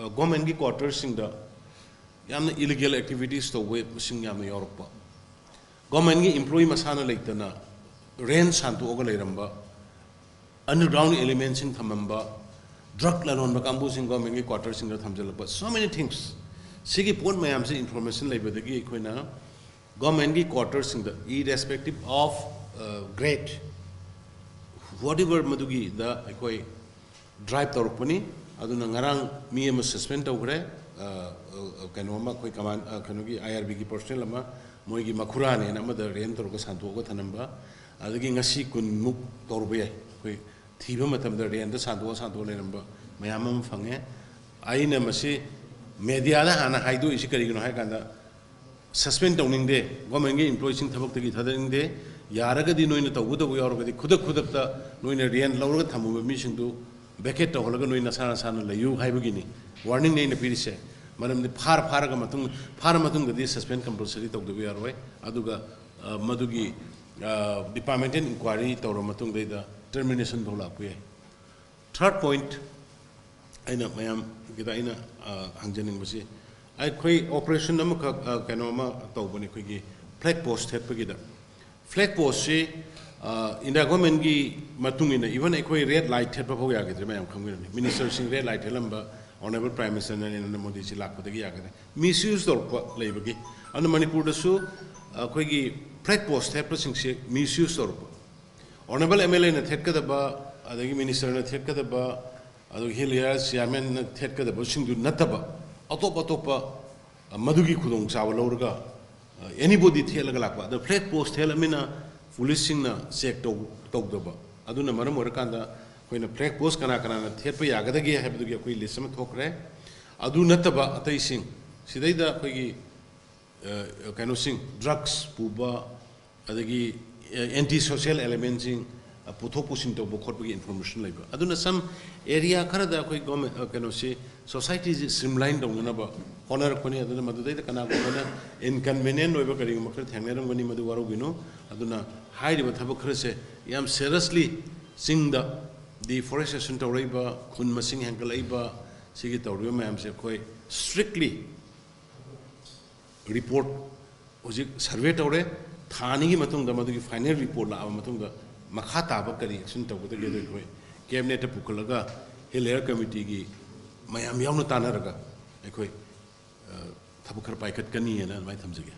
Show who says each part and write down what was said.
Speaker 1: government quarters in the illegal activities to way sing yam Europe. Government employee masana LEITANA rain santu ogaleramba underground elements in Thamamba, drug lanon Bakambu in government quarters in the Thamjalaba. So many things. Sigi put my information labor the Equina, government quarters in the irrespective of grade. Whatever Madugi, the Equi drive Torponi, Aduna Narang, me a suspend over Kanoma, Command Kanugi, IRBG personnel lama, Moigi Makurani, and another Rent or Santo Tanamba, Adaging a sequin Muk Torbe, Tibumatam the Rent, the Santo Lenamba, Mayamam Fange, Aina Masi, Mediana, and I do Ishikari Haikanda, suspend owning day, government employees in Tabak the day, Yaraga di Noina Wuda, we already could have the Noina Rian Laura Tamu mission to Beckett or Hologan Sana Sana LEIYU High Beginning, warning in the PDC. Madam the Paramatung, Paramatung, the suspend compulsory of the VRY, Aduga Madugi Department inquiry, Toromatung, the termination Dola. Third point, I know, Mayam Gidaina Anjaning Masi. I create operation Namaka Kanoma Tobani Quigi, flag post head Pagida. Flag post in the government Matungina, even a red light head Papoya, community, ministers in red light Helamba. Honorable Prime Minister and the Modi Silak with the Yagade. Misuse or labor. On the Manipur Su, Quigi flag post helping misuse or Honorable MLA in the Tetkadaba, the Minister in the Tetkadaba, the Hillias, Yaman, Tetka, the Bushing to Nataba, Autopatopa, Madugi Kudung, Sawa Lorga, anybody Telagapa, the flag post Helamina, Fulishing Sek Togdaba, Aduna Maramurakanda. When a flag post can Tepa Yagadagi have to get listen to Hokre. Adu Nataba Ataising. Sideda Pegi can sing drugs, Puba, Adagi anti-social elements in a Potopus into Bokorpagi information labor. Aduna some area Canada government can say society is streamlined on another honor Koni Aduna Madade, the Kanaka, inconvenient over carrying Market, Hangaram when Maduarugino, Aduna hide with Tabocrase, Yam seriously sing the deforestation to Reba, Kun Masing Hankalaiba, Sigito Rumam Sekoi, strictly report was it survey to Tani Matung the Madu final report, Matunga, Makata Bakari, Sinta with the Gateway, Cabinet Pukulaga, Hilaire Committee, Mayam Yamutanaraga, Equi Tabukar Paikat Kani and my thumbs again.